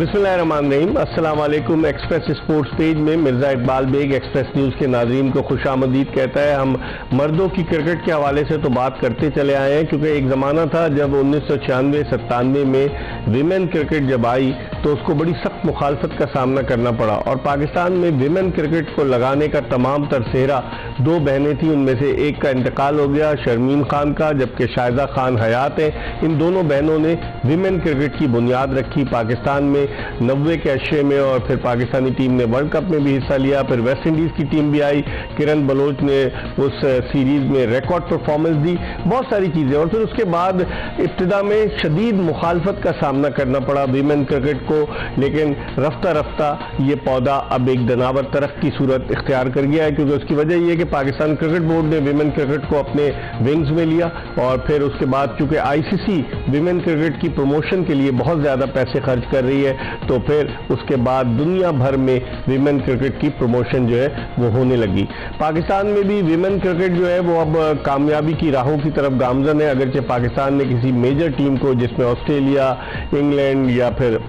बिस्मिल्लाहिर्रहमानिर्रहीम। अस्सलाम वालेकुम। एक्सप्रेस स्पोर्ट्स पेज में मिर्ज़ा इकबाल बेग एक्सप्रेस न्यूज़ के नाज़रीन को खुशामदीद कहता है। हम मर्दों की क्रिकेट के हवाले से तो बात करते चले आए हैं, क्योंकि एक ज़माना था जब 1996-97 में विमेन क्रिकेट जब आई तो उसको बड़ी सख्त मुखालफत का सामना करना पड़ा और पाकिस्तान में विमेन क्रिकेट को लगाने का तमाम तर सेहरा दो बहनें थीं। उनमें से एक का इंतकाल हो गया, शर्मीन खान का, जबकि शाहिदा खान हयात हैं। इन दोनों बहनों ने विमेन क्रिकेट की बुनियाद रखी। पाकिस्तान में 90 के अशरे में और फिर पाकिस्तानी टीम ने वर्ल्ड कप में भी हिस्सा लिया। फिर वेस्ट इंडीज़ की टीम भी आई, किरण बलोच ने उस सीरीज़ में रिकॉर्ड परफॉर्मेंस दी, बहुत सारी चीज़ें। और फिर उसके बाद इब्तिदा में शदीद मुखालफत का सामना करना पड़ा विमेन क्रिकेट को, लेकिन रफ्ता रफ्ता ये पौधा अब एक दनावर तरफ की सूरत इख्तियार कर गया है, क्योंकि उसकी वजह यह है कि पाकिस्तान क्रिकेट बोर्ड ने विमेन क्रिकेट को अपने विंग्स में लिया और फिर उसके बाद चूंकि आईसीसी विमेन क्रिकेट की प्रमोशन के लिए बहुत ज़्यादा पैसे खर्च कर रही है, तो फिर उसके बाद दुनिया भर में विमेन क्रिकेट की प्रमोशन जो है वो होने लगी। पाकिस्तान में भी विमेन क्रिकेट जो है वो अब कामयाबी की राहों की तरफ गामजन है। अगरचे पाकिस्तान ने किसी मेजर टीम को, जिसमें ऑस्ट्रेलिया, इंग्लैंड या फिर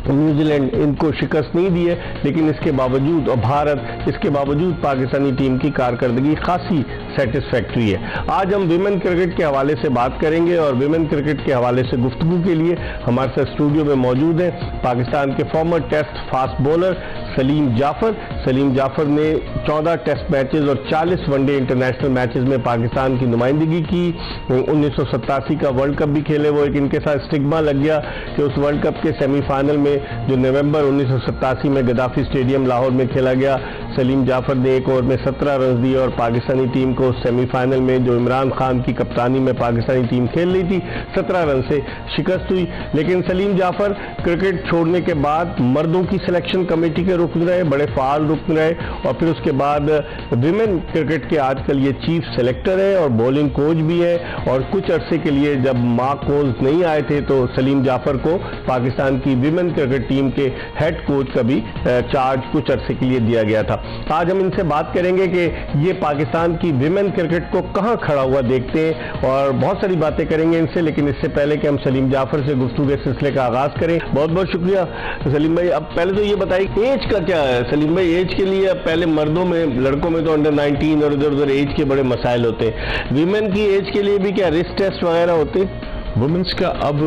न्यूजीलैंड, इनको शिकस्त नहीं दी है, लेकिन इसके बावजूद और भारत, इसके बावजूद पाकिस्तानी टीम की कारकर्दगी खासी सेटिस्फैक्ट्री है। आज हम विमेन क्रिकेट के हवाले से बात करेंगे और विमेन क्रिकेट के हवाले से गुफ्तगू के लिए हमारे साथ स्टूडियो में मौजूद हैं पाकिस्तान के former test fast bowler Saleem Jaffar. Saleem Jaffar ने 14 टेस्ट मैचेस और 40 वनडे इंटरनेशनल मैचेस में पाकिस्तान की नुमाइंदगी की। 1987 का वर्ल्ड कप भी खेले। वो एक इनके साथ स्टिग्मा लग गया कि उस वर्ल्ड कप के सेमीफाइनल में जो नवंबर 1987 में गद्दाफी स्टेडियम लाहौर में खेला गया, सलीम जाफर ने एक ओवर में 17 रन दिए और पाकिस्तानी टीम को सेमीफाइनल में, जो इमरान खान की कप्तानी में पाकिस्तानी टीम खेल रही थी, 17 रन से शिकस्त हुई। लेकिन सलीम जाफर क्रिकेट छोड़ने के बाद मर्दों की सिलेक्शन कमेटी के रुकन रहे, बड़े फाल रुकन रहे और फिर उसके बाद विमेन क्रिकेट के आजकल ये चीफ सेलेक्टर है और बॉलिंग कोच भी है। और कुछ अरसे के लिए जब मार्क कोज नहीं आए थे तो सलीम जाफर को पाकिस्तान की विमेन क्रिकेट टीम के हेड कोच का भी चार्ज कुछ अरसे के लिए दिया गया था। आज हम इनसे बात करेंगे कि ये पाकिस्तान की विमेन क्रिकेट को कहां खड़ा हुआ देखते हैं और बहुत सारी बातें करेंगे इनसे। लेकिन इससे पहले कि हम सलीम जाफर से गुफ्तगू के सिलसिले का आगाज करें, बहुत बहुत शुक्रिया सलीम भाई। अब पहले तो ये बताइए एज का क्या है सलीम भाई? एज के लिए पहले मर्दों में, लड़कों में तो अंडर 19 और इधर उधर एज के बड़े मसाइल होते हैं, विमेन की एज के लिए भी क्या रिस्क टेस्ट वगैरह होते हैं? वुमेन्स का अब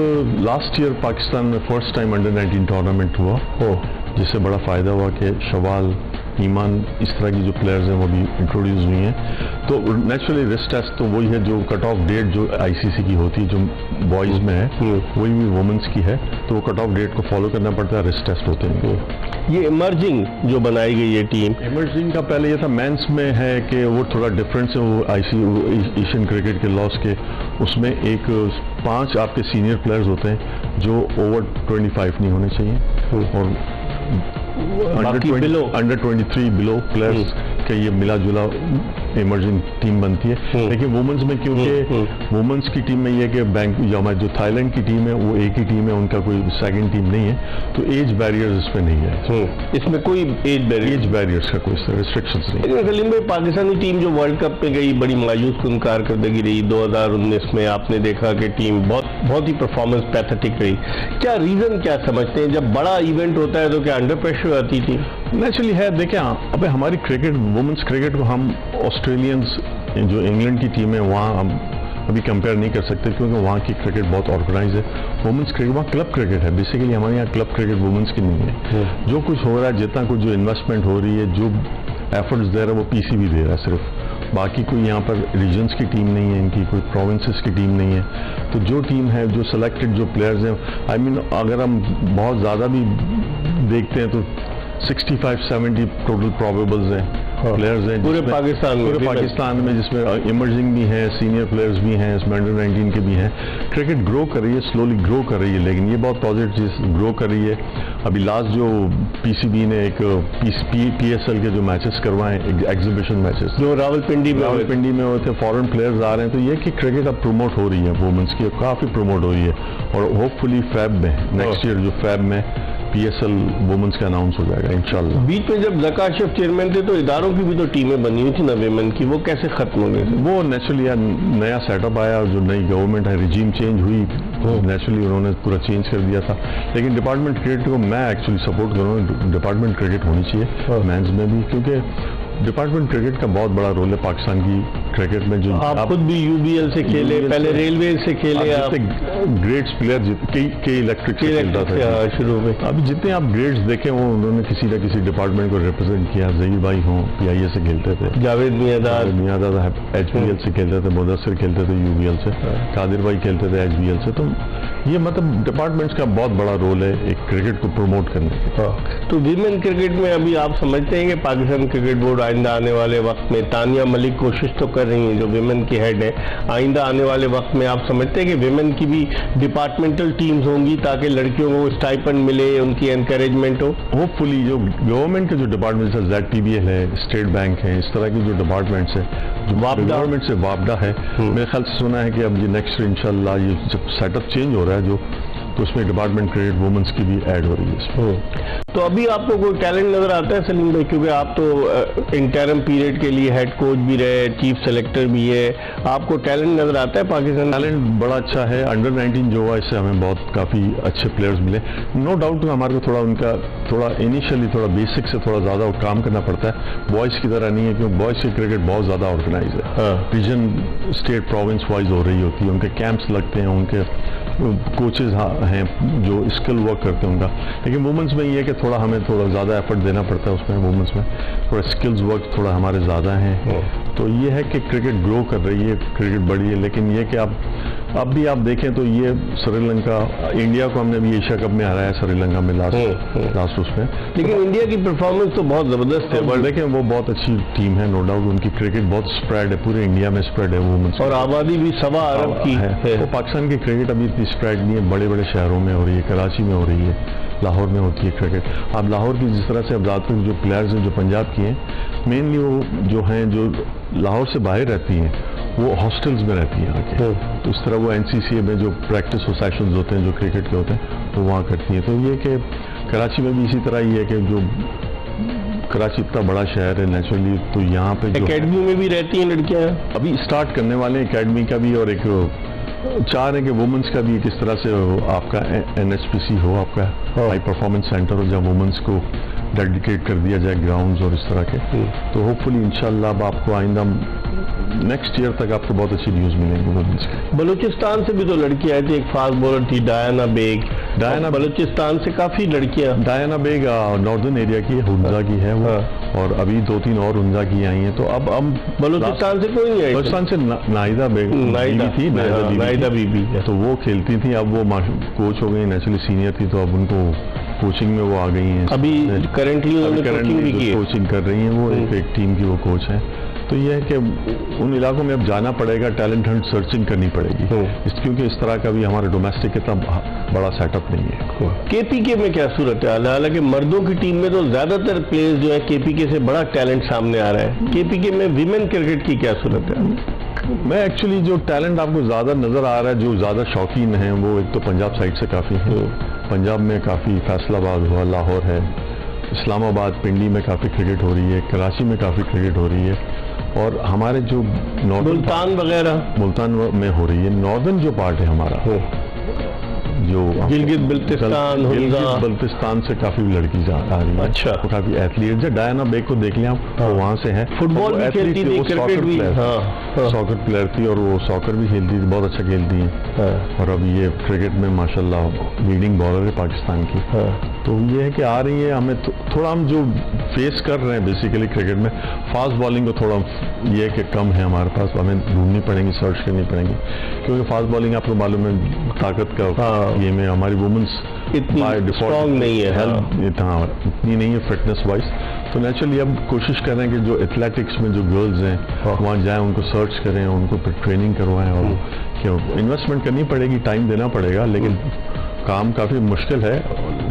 लास्ट ईयर पाकिस्तान में फर्स्ट टाइम अंडर 19 टूर्नामेंट हुआ, जिससे बड़ा फ़ायदा हुआ कि शवाल, ईमान, इस तरह की जो प्लेयर्स हैं वो भी इंट्रोड्यूस हुई हैं। तो नेचुरली रिस्ट टेस्ट तो वही है जो कट ऑफ डेट जो आईसीसी की होती है, जो बॉयज़ में है वही भी वुमेन्स की है, तो वो कट ऑफ डेट को फॉलो करना पड़ता है, रिस्ट टेस्ट होते हैं। ये इमर्जिंग जो बनाई गई है टीम, इमर्जिंग का पहले ये था, मेंस में है कि वो थोड़ा डिफरेंस है, वो एशियन क्रिकेट के लॉस के, उसमें एक 5 आपके सीनियर प्लेयर्स होते हैं जो ओवर 25 नहीं होने चाहिए और अंडर 23 बिलो प्लेयर्स का ये मिला जुला इमर्जिंग टीम बनती है। लेकिन वुमेन्स में क्योंकि वुमेन्स की टीम में ये कि बैंक जो थाईलैंड की टीम है वो एक ही टीम है, उनका कोई सेकंड टीम नहीं है, तो एज बैरियर्स इसमें नहीं है। इसमें कोई एज बैरियर्स का कोई रिस्ट्रिक्शंस नहीं। सलीम भाई, पाकिस्तानी टीम जो वर्ल्ड कप में गई बड़ी मायूस कुन कारकर्दगी रही। 2019 में आपने देखा कि टीम बहुत ही परफॉर्मेंस पैथेटिक रही। क्या रीजन क्या समझते हैं? जब बड़ा इवेंट होता है तो क्या अंडर प्रेशर आती थी? नेचुरली है। देखें, अब हमारी क्रिकेट, वुमेन्स क्रिकेट को हम ऑस्ट्रेलियंस जो इंग्लैंड की टीम है वहाँ हम अभी कंपेयर नहीं कर सकते, क्योंकि वहाँ की क्रिकेट बहुत ऑर्गेनाइज है। वुमेन्स क्रिकेट वहाँ क्लब क्रिकेट है, बेसिकली हमारे यहाँ क्लब क्रिकेट वुमेन्स की नहीं है। जो कुछ हो रहा है, जितना कुछ जो इन्वेस्टमेंट हो रही है, जो एफर्ट्स दे रहा है, वो पीसीबी दे रहा है सिर्फ। बाकी कोई यहाँ पर रीजन्स की टीम नहीं है, इनकी कोई प्रोविंसेस की टीम नहीं है। तो जो टीम है, जो सिलेक्टेड जो प्लेयर्स हैं, आई मीन अगर हम बहुत ज़्यादा भी देखते हैं तो 65-70 टोटल प्रोबेबल्स हैं, प्लेयर्स हैं पूरे पाकिस्तान में, जिसमें इमर्जिंग भी हैं, सीनियर प्लेयर्स भी हैं, इसमें अंडर 19 के भी हैं। क्रिकेट ग्रो कर रही है, स्लोली ग्रो कर रही है, लेकिन ये बहुत पॉजिटिव ग्रो कर रही है। अभी लास्ट जो पीसीबी ने एक पीएसएल के जो मैचेस करवाए, एग्जीबिशन मैचेस जो रावलपिंडी में हुए थे, फॉरेन प्लेयर्स आ रहे हैं, तो ये कि क्रिकेट अब प्रमोट हो रही है, वुमेन्स की काफ़ी प्रमोट हो रही है। और होपफुली फैब में, नेक्स्ट ईयर जो फैब में पीएसएल वुमेन्स का अनाउंस हो जाएगा इंशाल्लाह। बीच में जब ज़का अशरफ चेयरमैन थे तो इदारों की भी तो टीमें बनी हुई थी ना विमेन की, वो कैसे खत्म हो गई? वो नेचुरली नया सेटअप आया, जो नई गवर्नमेंट है, रिजीम चेंज हुई, नेचुरली उन्होंने पूरा चेंज कर दिया था। लेकिन डिपार्टमेंट क्रिकेट को मैं एक्चुअली सपोर्ट करूँगा, डिपार्टमेंट क्रिकेट होनी चाहिए मेंस में भी, क्योंकि डिपार्टमेंट क्रिकेट का बहुत बड़ा रोल है पाकिस्तान की क्रिकेट में। जो आप खुद भी यूबीएल से खेले, पहले रेलवे से खेले, आप ग्रेड्स प्लेयर कई इलेक्ट्रिक से खेलता था शुरू में। अभी जितने आप ग्रेड्स देखे वो उन्होंने किसी न किसी डिपार्टमेंट को रिप्रेजेंट किया। जहीर भाई हों PIA से खेलते थे, जावेद मियादाद HBL से खेलते थे, मुदस्सिर खेलते थे UBL से, कादिर भाई खेलते थे HBL से। तो ये मतलब डिपार्टमेंट्स का बहुत बड़ा रोल है एक क्रिकेट को प्रमोट करने का। तो विमेन क्रिकेट में अभी आप समझते हैं कि पाकिस्तान क्रिकेट बोर्ड आइंदा आने वाले वक्त में, तानिया मलिक कोशिश तो कर रही हैं जो विमेन की हेड है, आइंदा आने वाले वक्त में आप समझते हैं कि विमेन की भी डिपार्टमेंटल टीम्स होंगी ताकि लड़कियों को स्टाइपेंड मिले, उनकी एनकरेजमेंट हो? होपफुली जो गवर्नमेंट के जो डिपार्टमेंट्स है, ZTBL है, स्टेट बैंक है, इस तरह की जो डिपार्टमेंट्स है, जो गवर्नमेंट से वापडा है, मेरे ख्याल से सुना है कि अब ये नेक्स्ट इंशाल्लाह ये जब सेटअप चेंज हो रहा है जो, तो उसमें डिपार्टमेंट क्रिकेट वुमेन्स की भी ऐड हो रही है इसमें। तो अभी आपको कोई टैलेंट नजर आता है सलीम भाई, क्योंकि आप तो इंटरम पीरियड के लिए हेड कोच भी रहे, चीफ सेलेक्टर भी है, आपको टैलेंट नजर आता है पाकिस्तान? टैलेंट बड़ा अच्छा है। अंडर 19 जो हुआ इससे हमें बहुत काफ़ी अच्छे प्लेयर्स मिले। नो डाउट हमारे को थोड़ा उनका थोड़ा इनिशियली थोड़ा बेसिक से थोड़ा ज़्यादा काम करना पड़ता है। बॉयज़ की तरह नहीं है, क्योंकि बॉयज़ की क्रिकेट बहुत ज़्यादा ऑर्गेनाइज है। रीजन स्टेट प्रोविंस वाइज हो रही होती है, उनके कैंप्स लगते हैं, उनके कोचेज हैं जो स्किल वर्क करते हैं उनका। लेकिन वुमेंस में ये है कि थोड़ा हमें थोड़ा ज़्यादा एफर्ट देना पड़ता है उसमें। वुमेंस में थोड़ा स्किल्स वर्क थोड़ा हमारे ज़्यादा हैं। तो ये है कि क्रिकेट ग्रो कर रही है, क्रिकेट बढ़ी है। लेकिन ये कि अब भी आप देखें तो ये श्रीलंका, इंडिया को हमने भी एशिया कप में हराया श्रीलंका में लास्ट उसमें। लेकिन इंडिया की परफॉर्मेंस तो बहुत ज़बरदस्त है। देखें वो बहुत अच्छी टीम है, नो डाउट। उनकी क्रिकेट बहुत स्प्रेड है, पूरे इंडिया में स्प्रेड है वुमेन्स, और आबादी भी 1.25 अरब की है। वो पाकिस्तान की क्रिकेट अभी इतनी स्प्रेड नहीं है, बड़े बड़े शहरों में हो रही है, कराची में हो रही है, लाहौर में होती है क्रिकेट। अब लाहौर की जिस तरह से अब ज़्यादातर जो प्लेयर्स हैं जो पंजाब की हैं, मेनली वो जो हैं जो लाहौर से बाहर रहती हैं वो हॉस्टल्स में रहती हैं आके। तो इस तरह वो NCCA में जो प्रैक्टिस सेशंस होते हैं जो क्रिकेट के होते हैं वो वहाँ करती हैं। तो ये कि कराची में भी इसी तरह ही है कि जो कराची इतना बड़ा शहर है नेचुरली, तो यहाँ पे एकेडमी में भी रहती हैं लड़कियाँ। अभी स्टार्ट करने वाले हैं एकेडमी का भी, और एक चाह रहे हैं कि वुमेंस का भी किस तरह से आपका NHPC हो, आपका हाई परफॉर्मेंस सेंटर हो, जहाँ वुमेंस को डेडिकेट कर दिया जाए ग्राउंड्स और इस तरह के। तो होपफुली इंशाल्लाह अब आपको आइंदा नेक्स्ट ईयर तक आपको बहुत अच्छी न्यूज़ मिलेंगी वुमेंस की। बलूचिस्तान से भी तो लड़की आई थी, एक फास्ट बॉलर थी डायना बेग। बलूचिस्तान से काफ़ी लड़कियाँ। डायना बेग नॉर्दर्न एरिया की हुंजा की है वो, और अभी 2-3 और हुंजा की आई हैं। तो अब बलूचिस्तान से कोई नहीं आई? बलूचिस्तान से नाइदा बेग थी, नाइदा बीबी, तो वो खेलती थी। अब वो कोच हो गई, नेचुरली सीनियर थी, तो अब उनको कोचिंग में वो आ गई हैं। अभी करंटली कोचिंग कर रही हैं वो, एक टीम की वो कोच है। तो ये है कि उन इलाकों में अब जाना पड़ेगा, टैलेंट हंट सर्चिंग करनी पड़ेगी, क्योंकि इस तरह का भी हमारे डोमेस्टिक इतना बड़ा सेटअप नहीं है। KPK में क्या सूरत है? हालांकि मर्दों की टीम में तो ज्यादातर प्लेयर्स जो है KPK से बड़ा टैलेंट सामने आ रहा है। KPK में विमेन क्रिकेट की क्या सूरत है? मैं एक्चुअली जो टैलेंट आपको ज़्यादा नज़र आ रहा है, जो ज़्यादा शौकीन हैं, वो एक तो पंजाब साइड से काफ़ी है। पंजाब में काफ़ी फैसलाबाद हुआ, लाहौर है, इस्लामाबाद, पिंडी में काफ़ी क्रिकेट हो रही है, कराची में काफ़ी क्रिकेट हो रही है, और हमारे जो मुल्तान वगैरह मुल्तान में हो रही है। नॉर्दर्न जो पार्ट है हमारा, जो गिलगित बल्तिस्तान से काफी लड़की आ रही है। अच्छा, तो काफी एथलीट है। डायना बेग को देख लिया आप, वो वहाँ से है। फुटबॉल भी खेलती थी, क्रिकेट भी, सॉकर प्लेयर थी, और वो सॉकर भी खेलती थी, बहुत अच्छा खेलती है। और अब ये क्रिकेट में माशाल्लाह लीडिंग बॉलर है पाकिस्तान की। तो ये है कि आ रही है। हमें थोड़ा हम जो फेस कर रहे हैं बेसिकली क्रिकेट में, फास्ट बॉलिंग को थोड़ा ये है कि कम है हमारे पास, हमें ढूंढनी पड़ेगी, सर्च करनी पड़ेगी, क्योंकि फास्ट बॉलिंग आपको मालूम है ताकत का ये में हमारी वुमेन्स इतनी स्ट्रॉन्ग नहीं है, इतनी नहीं है फिटनेस वाइज। तो नेचुरली अब कोशिश कर रहे हैं कि जो एथलेटिक्स में जो गर्ल्स हैं वहाँ जाएं, उनको सर्च करें, उनको फिर ट्रेनिंग करवाएं, और क्यों इन्वेस्टमेंट करनी पड़ेगी, टाइम देना पड़ेगा, लेकिन काम काफ़ी मुश्किल है,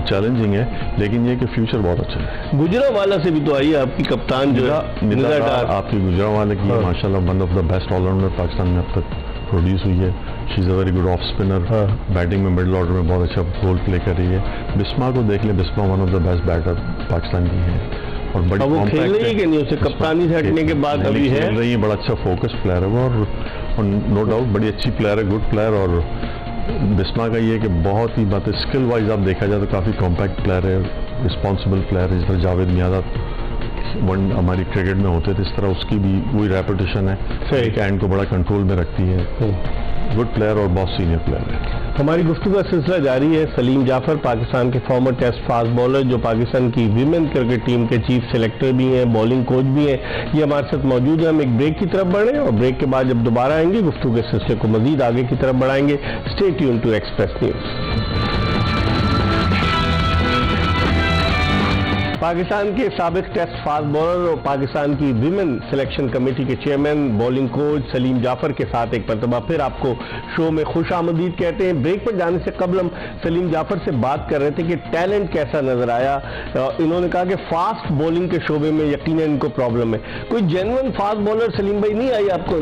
चैलेंजिंग है, लेकिन ये कि फ्यूचर बहुत अच्छा है। गुजरांवाला से भी तो आई है आपकी कप्तान जो निदा डार, आपकी गुजरांवाला की माशाल्लाह one of the best allrounder Pakistan में अब तक प्रोड्यूस हुई है। She is a very good off spinner, batting में मिडिल ऑर्डर में बहुत अच्छा रोल प्ले कर रही है। बिस्मा को देख लें, Bismah one of the best batter Pakistan की है, और बड़ी वो खेल रही है कि नहीं? उसे कप्तानी से हटने के बाद अभी है, खेल रही है, बड़ा अच्छा फोकस प्लेयर है वो, और नो डाउट बड़ी अच्छी प्लेयर है, गुड प्लेयर, और बिस्मा का ये है कि बहुत ही बात है, स्किल वाइज आप देखा जाए तो काफ़ी कॉम्पैक्ट प्लेयर है, रिस्पॉन्सिबल प्लेयर है। जिस तरह जावेद मियादाद वन हमारी क्रिकेट में होते थे, इस तरह उसकी भी वही रेपुटेशन है, एक एंड को बड़ा कंट्रोल में रखती है। गुड प्लेयर और बहुत सीनियर प्लेयर है। हमारी गुफ्तगू का सिलसिला जारी है। सलीम जाफर पाकिस्तान के फॉर्मर टेस्ट फास्ट बॉलर, जो पाकिस्तान की विमेन क्रिकेट टीम के चीफ सेलेक्टर भी हैं, बॉलिंग कोच भी हैं, ये हमारे साथ मौजूद है। हम एक ब्रेक की तरफ बढ़े और ब्रेक के बाद जब दोबारा आएंगे गुफ्तगू के सिलसिले को मजीद आगे की तरफ बढ़ाएंगे। Stay tune to Express news. Pakistan के साबिक टेस्ट फास्ट बॉलर और पाकिस्तान की विमेन सिलेक्शन कमेटी के chairman bowling coach Saleem Jaffar के साथ एक मरतबा फिर आपको शो में खुश आमदीद कहते हैं। ब्रेक पर जाने से कबल हम सलीम जाफर से बात कर रहे थे कि टैलेंट कैसा नजर आया। इन्होंने कहा कि फास्ट बॉलिंग के शोबे में यकीनन इनको प्रॉब्लम है। कोई जेन्युइन फास्ट बॉलर सलीम भाई नहीं आई आपको?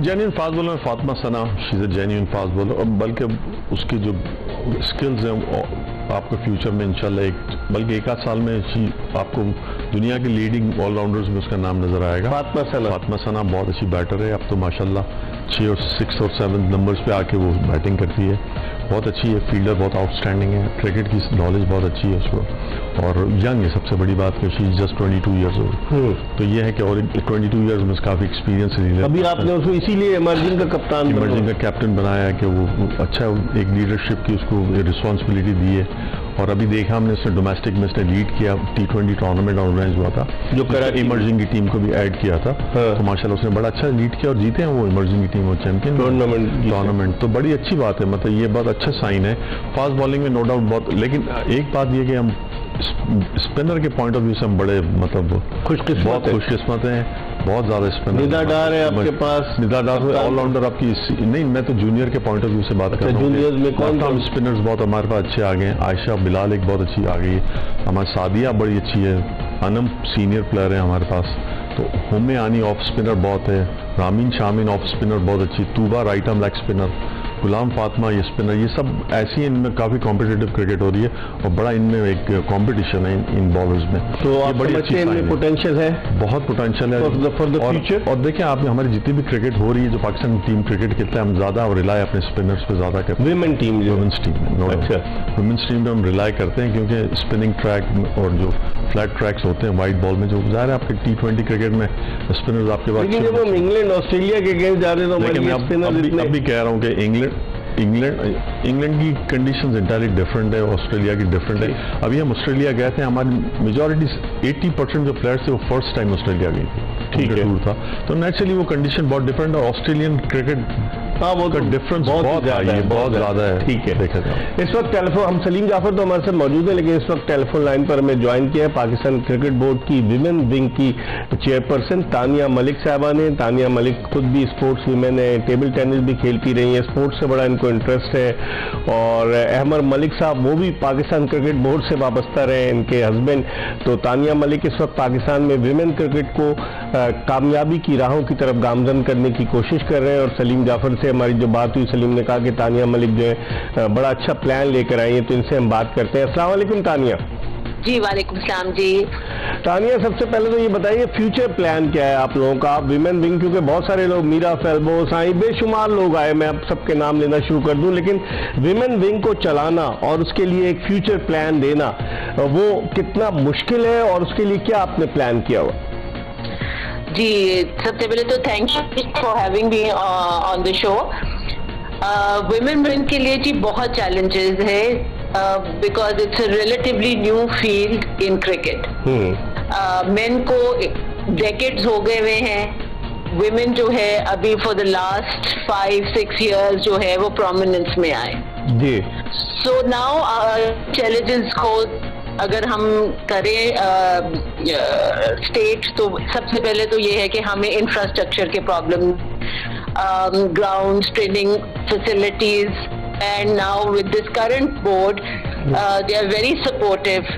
Genuine fast bowler Fatima Sana, she is a genuine fast bowler, बल्कि उसकी जो स्किल्स हैं आपको फ्यूचर में इंशाल्लाह बल्कि एक आध साल में आपको दुनिया के लीडिंग ऑलराउंडर्स में उसका नाम नजर आएगा। फातिमा सना बहुत अच्छी बैटर है, अब तो माशाल्लाह 6 और 6 और 7 नंबर्स पे आके वो बैटिंग करती है, बहुत अच्छी है, फील्डर बहुत आउटस्टैंडिंग है, क्रिकेट की नॉलेज बहुत अच्छी है उसको, और यंग है। सबसे बड़ी बात है she is just 22 years old, तो ये है कि और 22 ईयर्स में काफी एक्सपीरियंस है। अभी आपने उसको इसीलिए इमर्जिंग का कप्तान, इमर्जिंग का कैप्टन बनाया है कि वो अच्छा एक लीडरशिप की उसको रिस्पॉन्सिबिलिटी दी है। और अभी देखा हमने उसने डोमेस्टिक में उसने लीड किया, T20 टूर्नामेंट ऑर्गेनाइज हुआ था जो कराची इमर्जिंग की टीम को भी ऐड किया था, तो माशाल्लाह उसने बड़ा अच्छा लीड किया और जीते हैं वो इमर्जिंग की टीम और चैंपियन टूर्नामेंट, तो बड़ी अच्छी बात है। मतलब ये बहुत अच्छा साइन है फास्ट बॉलिंग में, नो डाउट बहुत। लेकिन एक बात ये कि हम स्पिनर के पॉइंट ऑफ व्यू से हम बड़े मतलब खुशकिस्मत हैं, बहुत ज्यादा स्पिनर। निदा डार है आपके पास? निदा डार ऑलराउंडर आपकी नहीं, मैं तो जूनियर के पॉइंट ऑफ व्यू से बात कर रहा हूँ। जूनियर्स में कौन स्पिनर्स बहुत हमारे पास अच्छे आ गए हैं। आयशा बिलाल एक बहुत अच्छी आ गई है, हमारी सादिया बड़ी अच्छी है, अनम सीनियर प्लेयर है हमारे पास, तो हुमे आनी ऑफ स्पिनर बहुत है, रामीन शामीन ऑफ स्पिनर बहुत अच्छी, Tuba right arm leg spinner, Ghulam Fatima ये स्पिनर, ये सब ऐसी इनमें काफी कॉम्पिटिटिव क्रिकेट हो रही है और बड़ा इनमें एक कंपटीशन है इन बॉलर्स में, तो ये बड़ी अच्छी इनमें पोटेंशियल है, बहुत पोटेंशियल है फॉर द फ्यूचर। और देखिए आप हमारी जितनी भी क्रिकेट हो रही है, जो पाकिस्तान टीम क्रिकेट खेलते हैं, हम ज्यादा रिलाय अपने स्पिनर्स पे ज्यादा करते हैं। वुमेन टीम में वुमेन्स टीम में हम रिलाय करते हैं, क्योंकि स्पिनिंग ट्रैक और जो फ्लैट ट्रैक्स होते हैं वाइट बॉल में, जो जाहिर है आपके T20 क्रिकेट में स्पिनर्स आपके पास। लेकिन जब हम इंग्लैंड ऑस्ट्रेलिया के अगेंस्ट जा रहे हैं तो अभी कह रहा हूँ कि इंग्लैंड की कंडीशंस इंटायरली डिफरेंट है, ऑस्ट्रेलिया की डिफरेंट है। अभी हम ऑस्ट्रेलिया गए थे, हमारी मेजॉरिटी 80% जो प्लेयर्स थे वो फर्स्ट टाइम ऑस्ट्रेलिया गई थी, ठीक है टूर था, तो नेचुरली वो कंडीशन बहुत डिफरेंट है। ऑस्ट्रेलियन क्रिकेट वो का डिफरेंस बहुत ज्यादा है, ठीक है। देखा जाए इस वक्त टेलीफोन, हम सलीम जाफर तो हमारे साथ मौजूद है, लेकिन इस वक्त टेलीफोन लाइन पर हमें ज्वाइन किया है पाकिस्तान क्रिकेट बोर्ड की विमेन विंग की चेयरपर्सन तानिया मलिक साहबा ने। तानिया मलिक खुद भी स्पोर्ट्स विमेन है, टेबल टेनिस भी खेलती रही है, स्पोर्ट्स से बड़ा इनको इंटरेस्ट है। और अहमद मलिक साहब वो भी पाकिस्तान क्रिकेट बोर्ड से वाबस्ता रहे, इनके हस्बैंड। तो तानिया मलिक इस वक्त पाकिस्तान में विमेन क्रिकेट को कामयाबी की राहों की तरफ गामजन करने की कोशिश कर रहे हैं। और सलीम जाफर से हमारी जो बात हुई, सलीम ने कहा कि तानिया मलिक जो है बड़ा अच्छा प्लान लेकर आई है, तो इनसे हम बात करते हैं। अस्सलाम वालेकुम तानिया। जी वालेकुम सलाम जी। तानिया, सबसे पहले तो ये बताइए फ्यूचर प्लान क्या है आप लोगों का? विमेन विंग, क्योंकि बहुत सारे लोग, मीरा फेल्बो, साई, बेशुमार लोग आए, मैं अब सबके नाम लेना शुरू कर दूं, लेकिन विमेन विंग को चलाना और उसके लिए एक फ्यूचर प्लान देना, वो कितना मुश्किल है और उसके लिए क्या आपने प्लान किया हुआ? जी सबसे पहले तो thank you for having me on the show. Women wing के लिए जी बहुत चैलेंजेस है, because it's a relatively new field in cricket. Main को डेकेड्स हो गए हुए हैं, विमेन जो है अभी फॉर द लास्ट 5-6 इयर्स जो है वो प्रोमिनेंस में आए जी। सो नाउ चैलेंजेस को अगर हम करें स्टेट, तो सबसे पहले तो ये है कि हमें इंफ्रास्ट्रक्चर के problem, ground, training facilities, and now with this current board they are very supportive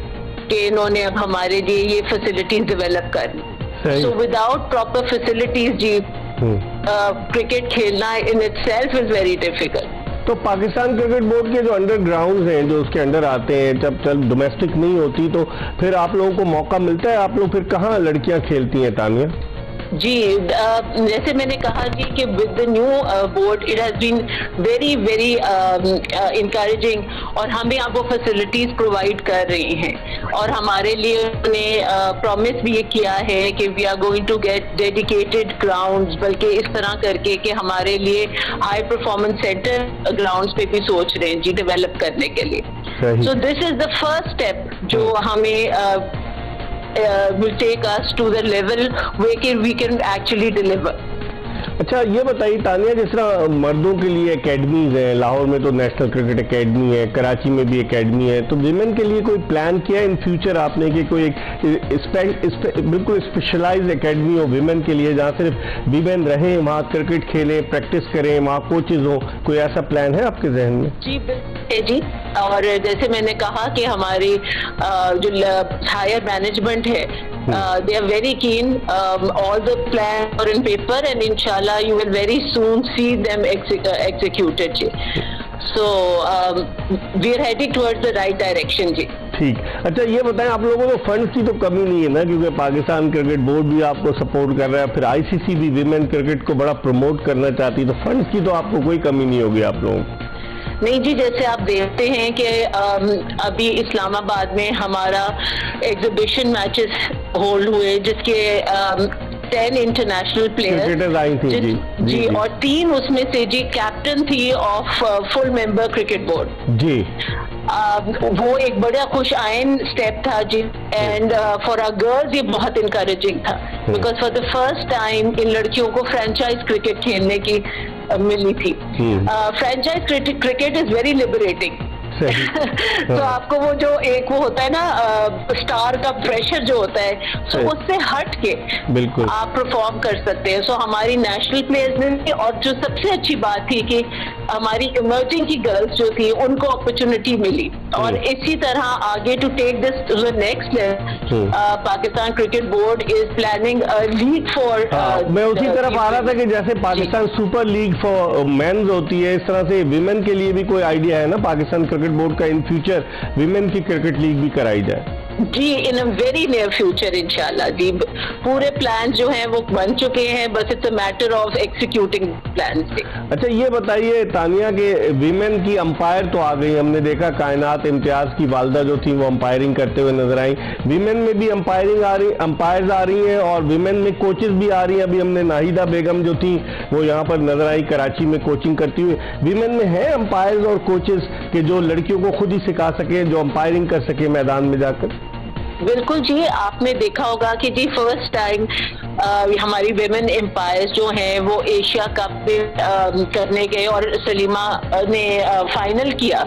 कि इन्होंने अब हमारे लिए ये फैसिलिटीज डेवलप कर। सो विदाउट प्रॉपर फैसिलिटीज जी क्रिकेट खेलना in itself is very difficult. तो पाकिस्तान क्रिकेट बोर्ड के जो अंडरग्राउंड हैं, जो उसके अंडर आते हैं, जब डोमेस्टिक नहीं होती तो फिर आप लोगों को मौका मिलता है, आप लोग फिर कहाँ लड़कियां खेलती हैं तानिया? जी, जैसे मैंने कहा जी कि with the new board it has been very very encouraging, और हमें अब वो फैसिलिटीज प्रोवाइड कर रही हैं, और हमारे लिए उन्होंने प्रॉमिस भी ये किया है कि we are going to get dedicated grounds, बल्कि इस तरह करके कि हमारे लिए हाई परफॉर्मेंस सेंटर ग्राउंड्स पे भी सोच रहे हैं जी डेवलप करने के लिए। So this is the first step जो हमें will take us to the level where we can actually deliver. अच्छा, ये बताइए तानिया, जिस तरह मर्दों के लिए एकेडमीज हैं, लाहौर में तो नेशनल क्रिकेट एकेडमी है, कराची में भी एकेडमी है, तो विमेन के लिए कोई प्लान किया इन फ्यूचर आपने कि कोई बिल्कुल स्पेशलाइज्ड एकेडमी हो विमेन के लिए, जहाँ सिर्फ विमेन रहें, वहाँ क्रिकेट खेलें, प्रैक्टिस करें, वहाँ कोचेज हो, कोई ऐसा प्लान है आपके जहन में? जी जी, और जैसे मैंने कहा कि हमारी जो हायर मैनेजमेंट है, they are very keen, all the plans are in paper and inshallah you will very soon see them executed ji. So we are heading towards the right direction ji. ठीक। अच्छा, ये बताएं, आप लोगों को funds की तो कमी नहीं है ना, क्योंकि पाकिस्तान क्रिकेट बोर्ड भी आपको सपोर्ट कर रहा है, फिर आईसीसी भी विमेन क्रिकेट को बड़ा प्रमोट करना चाहती है, तो फंड्स की तो आपको कोई कमी नहीं होगी आप लोगों को? नहीं जी, जैसे आप देखते हैं कि अभी इस्लामाबाद में हमारा एग्जीबिशन मैचेस होल्ड हुए, जिसके 10 इंटरनेशनल प्लेयर्स आई थी जी, और 3 उसमें से जी कैप्टन थी of full member cricket board जी। वो एक बड़ा खुश आइन स्टेप था जी, एंड फॉर आवर गर्ल्स ये बहुत इनकरेजिंग था, because for the first time इन लड़कियों को फ्रेंचाइज क्रिकेट खेलने की मिली थी। Franchise cricket is very liberating. तो आपको वो जो एक वो होता है ना स्टार का प्रेशर जो होता है, तो उससे हट के बिल्कुल आप परफॉर्म कर सकते हैं। सो हमारी नेशनल प्लेयर्स ने, और जो सबसे अच्छी बात थी कि हमारी इमर्जिंग की गर्ल्स जो थी उनको अपॉर्चुनिटी मिली, और इसी तरह आगे to take this to the next level Pakistan cricket board is planning a league for, मैं उसी तरफ आ रहा था कि जैसे Pakistan super league for men's होती है, इस तरह से विमेन के लिए भी कोई आइडिया है ना पाकिस्तान क्रिकेट बोर्ड का इन फ्यूचर विमेन की क्रिकेट लीग भी कराई जाए? जी, इन अ वेरी नियर फ्यूचर इंशाल्लाह जी। पूरे प्लान जो हैं वो बन चुके हैं, बस it's a matter of executing plan. अच्छा, ये बताइए तानिया के विमेन की अंपायर तो आ गई, हमने देखा कायनात इम्तियाज की वालदा जो थी वो अंपायरिंग करते हुए नजर आई, विमेन में भी अंपायर्स आ रही हैं, और विमेन में कोचेस भी आ रही हैं। अभी हमने नाहिदा बेगम जो थी वो यहाँ पर नजर आई कराची में कोचिंग करती हुई। विमेन में है अंपायर्स और कोचेस के जो लड़कियों को खुद ही सिखा सके, जो अंपायरिंग कर सके मैदान में जाकर? बिल्कुल जी, आपने देखा होगा कि जी फर्स्ट टाइम हमारी विमेन एम्पायर्स जो हैं वो एशिया कप में करने गए, और सलीमा ने फाइनल किया।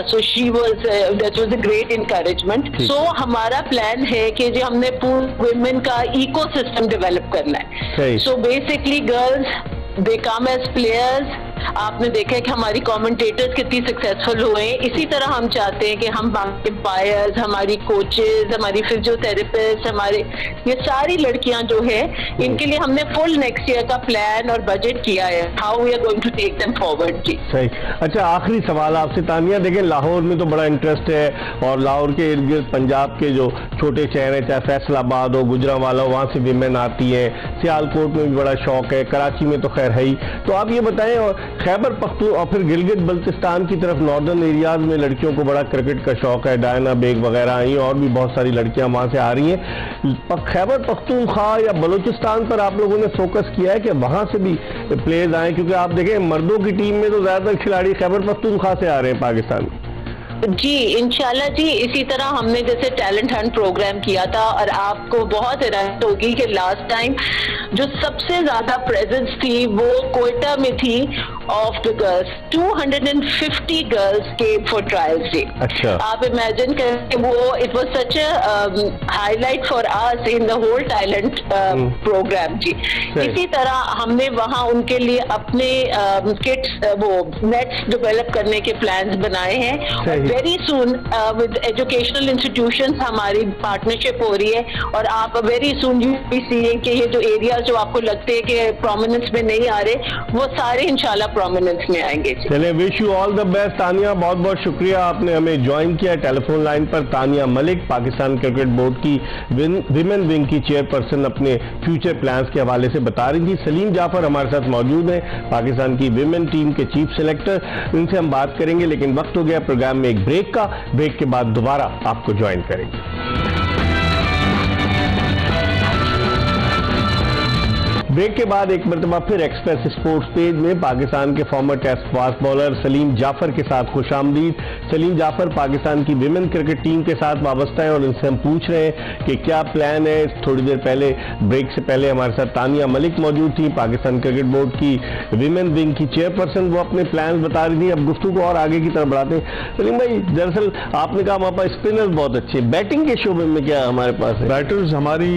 So she was that was a great encouragement. So हमारा प्लान है कि जी हमने पूरे विमेन का इकोसिस्टम डेवलप करना है। So basically girls they come as players. आपने देखा है कि हमारी कमेंटेटर्स कितनी सक्सेसफुल हुए हैं। इसी तरह हम चाहते हैं कि हम एम्पायर्स, हमारी कोचेस, हमारी फिजियोथेरेपिस्ट, हमारे ये सारी लड़कियां जो है, इनके लिए हमने फुल नेक्स्ट ईयर का प्लान और बजट किया है, how we are going to take them forward जी। सही। अच्छा, आखिरी सवाल आपसे तानिया, देखें लाहौर में तो बड़ा इंटरेस्ट है, और लाहौर के इर्द गिर्द पंजाब के जो छोटे शहर हैं, चाहे फैसलाबाद हो, गुजरांवाला हो, वहाँ से विमेन आती है, सियालकोट में भी बड़ा शौक है, कराची में तो खैर है ही। तो आप ये बताएं, और खैबर पख्तून और फिर गिलगित बल्तिस्तान की तरफ नॉर्दर्न एरियाज में लड़कियों को बड़ा क्रिकेट का शौक है, डायना बेग वगैरह आई, और भी बहुत सारी लड़कियां वहां से आ रही हैं। खैबर पख्तूनख्वा या बलूचिस्तान पर आप लोगों ने फोकस किया है कि वहां से भी प्लेयर्स आए? क्योंकि आप देखें मर्दों की टीम में तो ज्यादातर खिलाड़ी खैबर पख्तूनख्वा से आ रहे हैं पाकिस्तान। जी इंशाल्लाह जी, इसी तरह हमने जैसे टैलेंट हंट प्रोग्राम किया था, और आपको बहुत हैरानी होगी कि लास्ट टाइम जो सबसे ज्यादा प्रेजेंस थी वो कोयटा में थी of the girls. 250 girls came for trials जी। अच्छा, आप इमेजिन करें, वो it was such a highlight for us in the whole talent programme जी। इसी तरह हमने वहां उनके लिए अपने किट्स वो नेट्स डेवलप करने के प्लान्स बनाए हैं। Very soon with educational institutions हमारी पार्टनरशिप हो रही है, और आप very soon you be seeing कि ये जो एरिया जो आपको लगते हैं कि प्रोमिनेंस में नहीं आ रहे, वो सारे इंशाल्लाह प्रोमिनेंस में आएंगे। चलिए, wish you all the best Tania, बहुत बहुत शुक्रिया आपने हमें ज्वाइन किया। टेलीफोन लाइन पर तानिया मलिक, पाकिस्तान क्रिकेट बोर्ड की विमेन विंग की चेयरपर्सन, अपने फ्यूचर प्लान्स के हवाले से बता रही थी। सलीम जाफर हमारे साथ मौजूद हैं, पाकिस्तान की विमेन टीम के चीफ सेलेक्टर, इनसे हम बात करेंगे। लेकिन वक्त हो गया प्रोग्राम में एक ब्रेक का, ब्रेक के बाद दोबारा आपको ज्वाइन करेंगे। ब्रेक के बाद एक मरतबा फिर एक्सप्रेस स्पोर्ट्स पेज में पाकिस्तान के former test fast bowler Saleem Jaffar के साथ खुशामदीद। सलीम जाफर पाकिस्तान की विमेन क्रिकेट टीम के साथ वाबस्ता है और इनसे हम पूछ रहे हैं कि क्या प्लान है। थोड़ी देर पहले, ब्रेक से पहले हमारे साथ तानिया मलिक मौजूद थी, पाकिस्तान क्रिकेट बोर्ड की विमेन विंग की चेयरपर्सन, वो अपने प्लान बता रही थी। अब गुफ्तगू को और आगे की तरफ बढ़ाते हैं। सलीम भाई, दरअसल आपने कहा हमारे पास स्पिनर्स बहुत अच्छे, बैटिंग के शोबे में क्या हमारे पास है? बैटर्स हमारी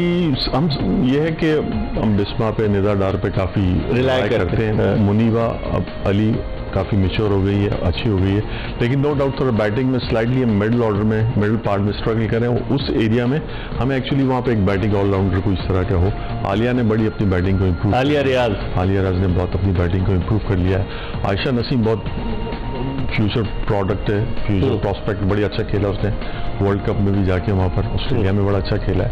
हम ये है कि हम बिस्मा पे, निदा डार पे काफी रिलाय करते हैं। मुनीबा अब अली काफी मैच्योर हो गई है, अच्छी हो गई है, लेकिन नो डाउट थोड़ा बैटिंग में स्लाइटली मिडिल ऑर्डर में, मिडिल पार्ट में स्ट्रगल करें। उस एरिया में हमें एक्चुअली वहाँ पे एक बैटिंग ऑलराउंडर को इस तरह का हो। आलिया ने बड़ी अपनी बैटिंग को इम्प्रूव, आलिया रियाज ने बहुत अपनी बैटिंग को इम्प्रूव कर लिया है। आयशा नसीम बहुत फ्यूचर प्रोडक्ट है, फ्यूचर प्रोस्पेक्ट, बड़ी अच्छा खेला उसने। वर्ल्ड कप में भी जाके वहाँ पर ऑस्ट्रेलिया में बड़ा अच्छा खेला है,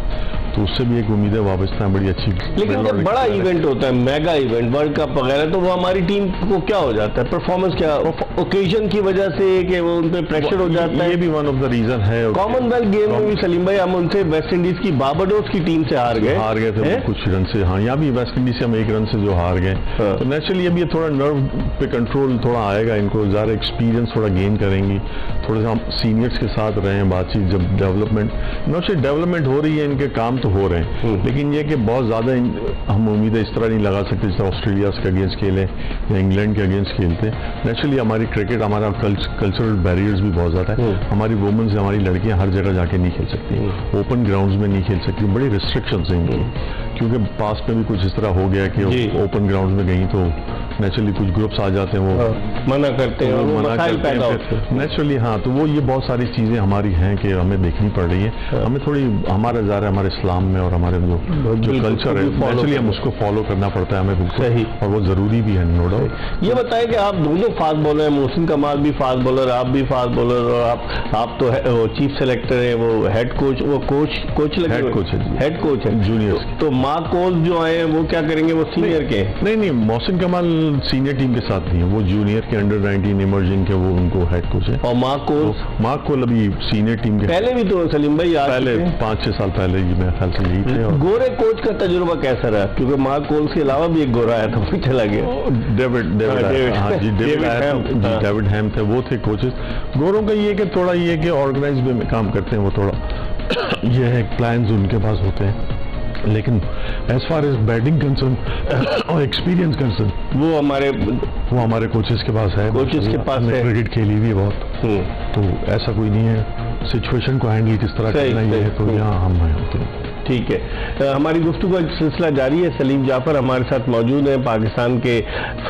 तो उससे भी एक उम्मीदें वाबस्ता है, बड़ी अच्छी। लेकिन जब बड़ा इवेंट होता है, मेगा इवेंट, वर्ल्ड कप वगैरह, तो वो हमारी टीम को क्या हो जाता है, परफॉर्मेंस क्या ओकेजन की वजह से कि वो उन पर प्रेशर हो जाता है? ये भी वन ऑफ द रीजन है। कॉमनवेल्थ गेम में भी सलीम भाई हम उनसे वेस्ट इंडीज की बारबाडोस की टीम से हार गए थे कुछ रन से। हाँ, यहाँ भी वेस्ट इंडीज से हम 1 रन से जो हार गए। तो नेचुरली अभी थोड़ा नर्व पे कंट्रोल थोड़ा आएगा इनको, ज़्यादा एक्सपीरियंस थोड़ा गेन करेंगी, थोड़ा सा हम सीनियर्स के साथ रहे हैं, बातचीत, जब डेवलपमेंट हो रही है, इनके काम तो हो रहे हैं, लेकिन ये कि बहुत ज़्यादा हम उम्मीदें इस तरह नहीं लगा सकते जैसे ऑस्ट्रेलिया के अगेंस्ट खेले या इंग्लैंड के अगेंस्ट खेलते। नेचुरली हमारी क्रिकेट, हमारा कल्चरल बैरियर्स भी बहुत ज़्यादा है। हमारी वुमेन्स, हमारी लड़कियां हर जगह जाके नहीं खेल सकती, ओपन ग्राउंड्स में नहीं खेल सकती, बड़ी रिस्ट्रिक्शंस हैं इनकी, क्योंकि पास में भी कुछ इस तरह हो गया कि ओपन ग्राउंड में गई तो नेचुरली कुछ ग्रुप्स आ जाते हैं, वो मना करते हैं, मना करते हैं नेचुरली। हाँ, तो वो ये बहुत सारी चीज़ें हमारी हैं कि हमें देखनी पड़ रही है। हमें थोड़ी, हमारा ज़ाहिर है हमारे इस्लाम में और हमारे जो कल्चर है, नेचुरली हम उसको फॉलो करना पड़ता है हमें, बिल्कुल सही, और वो ज़रूरी भी है, नो डाउट। ये बताएं कि आप दोनों फास्ट बॉलर हैं, मोहसिन कमाल भी फास्ट बॉलर, आप भी फास्ट बॉलर, और आप तो चीफ सेलेक्टर है, वो हेड कोच, वो कोच लगे, हेड कोच है जूनियर्स। तो मार्क कोल्स जो आए हैं वो क्या करेंगे, वो सीनियर के? नहीं, मोहसिन कमाल सीनियर टीम के साथ नहीं है, वो जूनियर के अंडर 19 इमर्जिंग के वो उनको हेड कोच है। और मार्क कोल अभी सीनियर टीम के पहले भी तो सलीम भाई, पहले 5-6 साल पहले ही मेरे ख्याल से यही थे। गोरे कोच का तजुर्बा कैसा रहा? क्योंकि मार्क कोल्स के अलावा भी एक गोरा आया था, वो चला गया, डेविड हैम थे, वो थे कोचेस। गोरों का ये कि थोड़ा ये कि ऑर्गेनाइज में काम करते हैं, वो थोड़ा ये है, प्लान्स उनके पास होते हैं, लेकिन as far as batting concern और एक्सपीरियंस कंसर्न वो हमारे कोचेस के पास है, कोचेस के पास है, क्रिकेट खेली भी है बहुत, तो ऐसा कोई नहीं है। सिचुएशन को हैंडल किस तरह करना है तो यहाँ हम होते हैं। ठीक है, हमारी गुफ्तगू का सिलसिला जारी है। सलीम जाफर हमारे साथ मौजूद हैं, पाकिस्तान के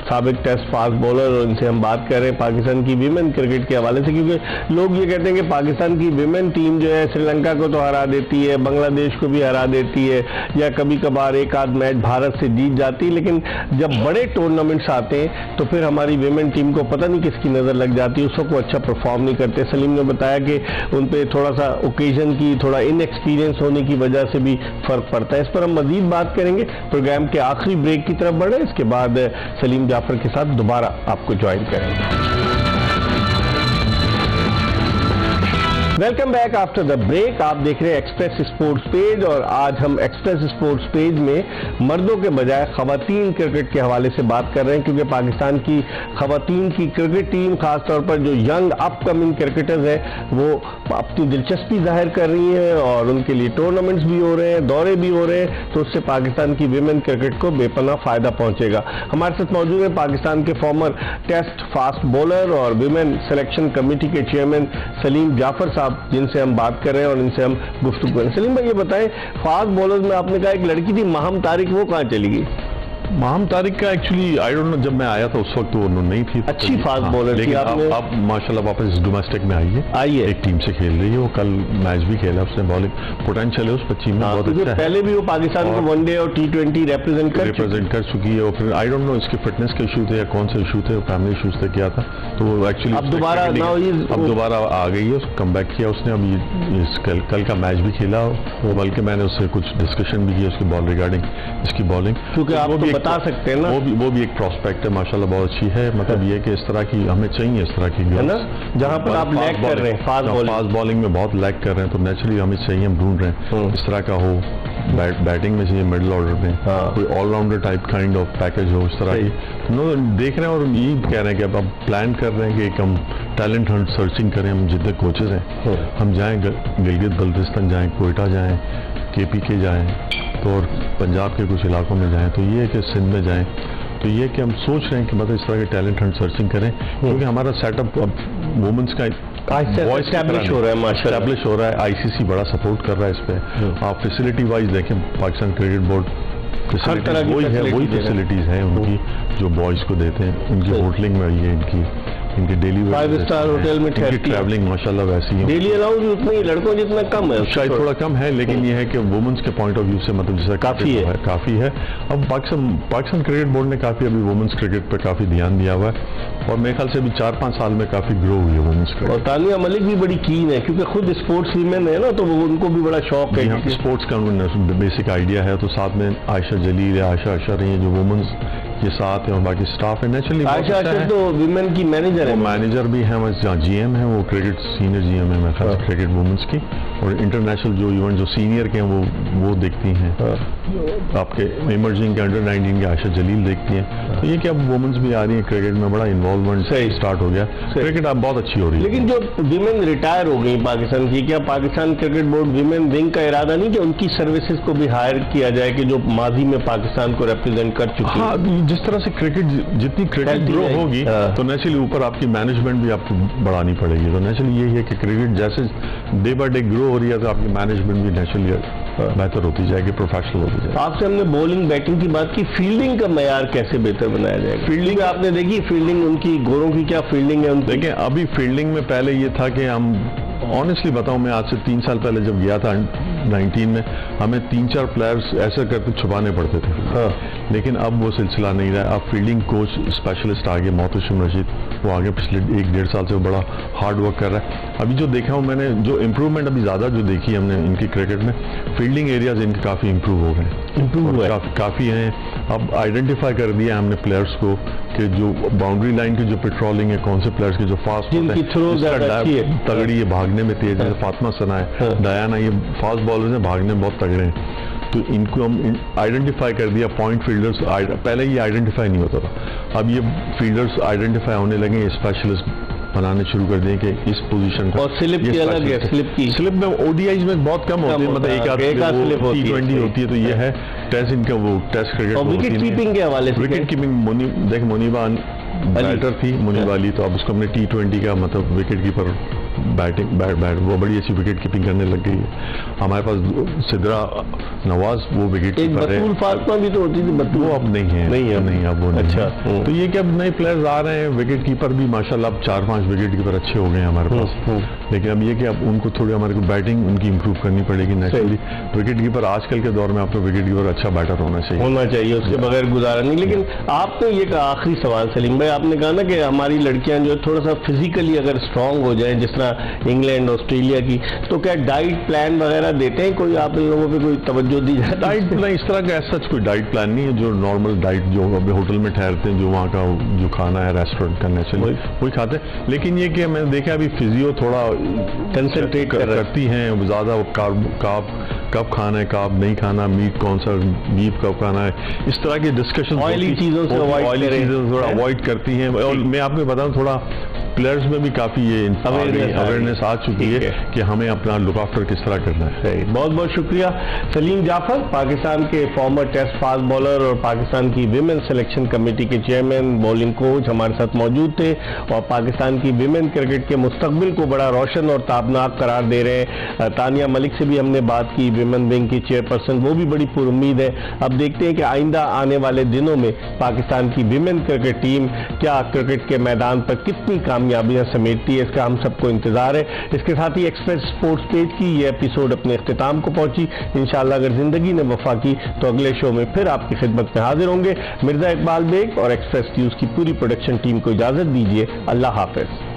साबिक टेस्ट फास्ट बॉलर, और इनसे हम बात कर रहे हैं पाकिस्तान की विमेन क्रिकेट के हवाले से, क्योंकि लोग ये कहते हैं कि पाकिस्तान की विमेन टीम जो है श्रीलंका को तो हरा देती है, बांग्लादेश को भी हरा देती है, या कभी कभार एक आध मैच भारत से जीत जाती है, लेकिन जब बड़े टूर्नामेंट्स आते हैं तो फिर हमारी विमेन टीम को पता नहीं किसकी नज़र लग जाती है, उस वक्त वो अच्छा परफॉर्म नहीं करते। सलीम ने बताया कि उन पर थोड़ा सा ओकेजन की, थोड़ा इनएक्सपीरियंस होने की वजह से भी फर्क पड़ता है। इस पर हम मजीद बात करेंगे। प्रोग्राम के आखिरी ब्रेक की तरफ बढ़े, इसके बाद सलीम जाफर के साथ दोबारा आपको ज्वाइन करेंगे। Welcome back after the break. आप देख रहे हैं एक्सप्रेस स्पोर्ट्स पेज, और आज हम एक्सप्रेस स्पोर्ट्स पेज में मर्दों के बजाय खवातीन क्रिकेट के हवाले से बात कर रहे हैं, क्योंकि पाकिस्तान की खवातीन की क्रिकेट टीम, खासतौर पर जो यंग अपकमिंग क्रिकेटर्स हैं, वो अपनी दिलचस्पी जाहिर कर रही हैं और उनके लिए टूर्नामेंट्स भी हो रहे हैं, दौरे भी हो रहे हैं, तो उससे पाकिस्तान की विमेन क्रिकेट को बेपनाह फायदा पहुंचेगा। हमारे साथ मौजूद है पाकिस्तान के फॉर्मर टेस्ट फास्ट बॉलर और विमेन सिलेक्शन कमेटी के चेयरमैन सलीम जाफर साहब, जिनसे हम बात कर रहे हैं और इनसे हम गुफ्तगू करें। सलीम भाई, ये बताएं, फास्ट बॉलर में आपने कहा एक लड़की थी माहम तारिक, वो कहाँ चली गई? माहम तारिक का एक्चुअली आई डोंट नो, जब मैं आया था उस वक्त वो नहीं थी। अच्छी फास्ट बॉलर थी। लेकिन आपने आप माशाल्लाह वापस डोमेस्टिक में आई है, एक टीम से खेल रही है। वो कल मैच भी खेला, उसने बॉलिंग पोटेंशियल है उस टीम में बहुत अच्छा है। पहले भी वो पाकिस्तान को वनडे और T20 रिप्रेजेंट कर चुकी है। और फिर आई डोंट नो इसके फिटनेस के इशू थे या कौन से इशू थे, फैमिली इशूज थे क्या था, तो वो एक्चुअली अब दोबारा आ गई है, कम बैक किया उसने। अब कल का मैच भी खेला, बल्कि मैंने उससे कुछ डिस्कशन भी किया उसकी बॉल रिगार्डिंग इसकी बॉलिंग, क्योंकि आप तो बता सकते हैं ना, वो भी एक प्रोस्पेक्ट है माशाल्लाह, बहुत अच्छी है। मतलब ये कि इस तरह की हमें चाहिए, इस तरह की है ना, जहां पर आप लैग कर रहे हैं फास्ट बॉलिंग में बहुत लैग कर रहे हैं, तो नेचुरली हमें चाहिए, हम ढूंढ रहे हैं इस तरह का हो। बैटिंग में चाहिए, मिडिल ऑर्डर में कोई allrounder type kind of package हो, इस तरह की देख रहे हैं। और ये कह रहे हैं कि अब प्लान कर रहे हैं कि एक हम टैलेंट हंट सर्चिंग करें। हम जितने कोचेज हैं हम जाएं, गिलगित बल्तिस्तान जाएं, कोयटा जाएं, KPK जाएं, तो और पंजाब के कुछ इलाकों में जाएं, तो ये कि सिंध में जाएं, तो ये कि हम सोच रहे हैं कि मतलब इस तरह के टैलेंट हंट सर्चिंग करें, क्योंकि हमारा सेटअप अब वुमेन्स का एस्टैब्लिश हो रहा है, एस्टैब्लिश हो रहा है। ICC बड़ा सपोर्ट कर रहा है इस पे। आप फैसिलिटी वाइज देखें, पाकिस्तान क्रिकेट बोर्ड वही फैसिलिटीज हैं उनकी जो बॉयज को देते हैं, उनकी होटलिंग में है, इनकी डेली 5 स्टार होटल में ट्रैवलिंग माशाल्लाह वैसी है। डेली अलाउंस उतना ही लड़कों जितना कम है, शायद थोड़ा कम है, लेकिन ये है कि वुमेन्स के पॉइंट ऑफ व्यू से मतलब जैसा काफी है। अब पाकिस्तान क्रिकेट बोर्ड ने काफी अभी वुमेन्स क्रिकेट पे काफी ध्यान दिया हुआ है, और मेरे ख्याल से अभी 4-5 साल में काफी ग्रो हुई है वुमेन्स क्रिकेट। और तानिया मलिक भी बड़ी कीन है, क्योंकि खुद स्पोर्ट्स वीमेन है ना, तो उनको भी बड़ा शौक है स्पोर्ट्स का, बेसिक आइडिया है। तो साथ में आयशा जलील या आयशा अशर हैं जो वुमेन्स के साथ है, और बाकी स्टाफ है। नेचुरली आयशा अशर तो विमेन की मैनेजर है, मैनेजर भी है, GM है, वो क्रिकेट सीनियर GM है मेरे ख्याल से क्रिकेट वुमेन्स की, और इंटरनेशनल जो इवेंट जो सीनियर के हैं वो देखती हैं। आपके इमर्जिंग के अंडर-19 के आयशा जलील देखती हैं। तो ये कि अब वुमेन्स भी आ रही है क्रिकेट में, बड़ा इन्वॉल्वमेंट स्टार्ट हो गया, क्रिकेट अब बहुत अच्छी हो रही है। लेकिन जो विमेन रिटायर हो गई पाकिस्तान की, क्या Pakistan cricket board women wing का इरादा नहीं कि उनकी सर्विसेज को भी हायर किया जाए, कि जो माजी में पाकिस्तान को रिप्रेजेंट कर चुकी है? जिस तरह से क्रिकेट जितनी क्रिकेट ग्रो होगी तो नेचुरली ऊपर आपकी मैनेजमेंट भी आपको बढ़ानी पड़ेगी। तो नेचुरली यही है कि क्रिकेट जैसे डे बाय डे ग्रो हो रही है, तो आपकी मैनेजमेंट भी नेचुरली बेहतर होती जाएगी, प्रोफेशनल होती जाएगी। आपसे हमने बॉलिंग बैटिंग की बात की, फील्डिंग का मयार कैसे बेहतर बनाया जाएगा? फील्डिंग आपने देखी, फील्डिंग उनकी गोरों की क्या फील्डिंग है उनकी? देखिए अभी फील्डिंग में पहले ये था कि हम ऑनेस्टली बताऊं, मैं आज से 3 साल पहले जब गया था 19 में, हमें 3-4 प्लेयर्स ऐसे करके छुपाने पड़ते थे। लेकिन अब वो सिलसिला नहीं रहा। अब फील्डिंग कोच स्पेशलिस्ट आ गए, मोहतशिम रशीद, वो आगे पिछले 1-1.5 साल से वो बड़ा हार्ड वर्क कर रहा है। अभी जो देखा हूँ मैंने, जो इम्प्रूवमेंट अभी ज़्यादा जो देखी हमने इनकी क्रिकेट में, फील्डिंग एरियाज इनके काफ़ी इम्प्रूव हो गए, काफ़ी हैं। अब आइडेंटिफाई कर दिया हमने प्लेयर्स को कि जो बाउंड्री लाइन की जो पेट्रोलिंग है, कौन से प्लेयर्स की जो फास्ट तगड़ी है, भागने में तेज है, फातिमा सना है, डयाना, ये फास्ट बॉलर्स हैं, भागने में बहुत तगड़े हैं। तो इनको हम आइडेंटिफाई कर दिया। पॉइंट फील्डर्स पहले ये आइडेंटिफाई नहीं होता था, अब ये फील्डर्स आइडेंटिफाई होने लगे, स्पेशलिस्ट बनाने शुरू कर दें कि इस पोजीशन और स्लिप की अलग है, स्लिप में ODIs में बहुत कम होती है, मतलब एक आध स्लिप T20 होती है, तो ये है टेस्ट इनका, वो टेस्ट क्रिकेट। और विकेट कीपिंग के हवाले से, विकेट कीपिंग देख मुनीबा बैटर थी मुनीबा अली, तो अब उसको हमने T20 का मतलब विकेट कीपर बैट वो बड़ी अच्छी विकेट कीपिंग करने लग गई है। हमारे पास सिद्रा नवाज वो विकेट कीपर है, फातिमा भी तो होती थी, वो अब नहीं है अब वो अच्छा नहीं। तो ये कि अब नए प्लेयर्स आ रहे हैं, विकेट कीपर भी माशाल्लाह अब 4-5 विकेट कीपर अच्छे हो गए हमारे पास। लेकिन अब ये कि अब उनको थोड़ी हमारे को बैटिंग उनकी इंप्रूव करनी पड़ेगी नेचुरली। विकेट कीपर आजकल के दौर में आपको विकेट कीपर अच्छा बैटर होना चाहिए, उसके बगैर गुजारा नहीं। लेकिन आपने ये कहा, आखिरी सवाल सलीम भाई, आपने कहा ना कि हमारी लड़कियां जो थोड़ा सा फिजिकली अगर स्ट्रांग हो जाए, जिस तरह इंग्लैंड ऑस्ट्रेलिया की, तो क्या डाइट प्लान वगैरह देते हैं कोई, आप इन लोगों पे कोई तवज्जो दी जाए? डाइट प्लान इस तरह का ऐसा कोई डाइट प्लान नहीं है, जो नॉर्मल डाइट जो अभी होटल में ठहरते हैं, जो वहाँ का जो खाना है रेस्टोरेंट का नेचुरली वही खाते हैं। लेकिन ये कि मैंने देखा अभी फिजियो थोड़ा कंसंट्रेट करती हैं ज़्यादा, कब खाना है, कब नहीं खाना, मीट कौन सा, बीफ कब खाना है, इस तरह की डिस्कशन ऑयली चीज़ों से थोड़ा अवॉइड करती हैं। और मैं आपको बताऊँ, थोड़ा प्लेयर्स में भी काफी ये अवेयरनेस आ चुकी है कि हमें अपना लुक आफ्टर किस तरह करना है। सही, बहुत बहुत शुक्रिया सलीम जाफर, पाकिस्तान के फॉर्मर टेस्ट फास्ट बॉलर और पाकिस्तान की विमेन सिलेक्शन कमेटी के चेयरमैन, बॉलिंग कोच हमारे साथ मौजूद थे और पाकिस्तान की विमेन क्रिकेट के मुस्तकबिल को बड़ा रोशन और ताबनाक करार दे रहे हैं। तानिया मलिक से भी हमने बात की, विमेन विंग की चेयरपर्सन, वो भी बड़ी पुरुम्मीद है। अब देखते हैं कि आइंदा आने वाले दिनों में पाकिस्तान की विमेन क्रिकेट टीम क्या क्रिकेट के मैदान पर कितनी कामयाबियां समेटती है, इसका हम सबको इंतजार है। इसके साथ ही एक्सप्रेस स्पोर्ट्स पेज की ये एपिसोड अपने इख्तिताम को पहुंची। इंशाअल्लाह अगर जिंदगी ने वफा की तो अगले शो में फिर आपकी खिदमत में हाजिर होंगे। मिर्जा इकबाल बेग और एक्सप्रेस न्यूज की पूरी प्रोडक्शन टीम को इजाजत दीजिए। अल्लाह हाफिज।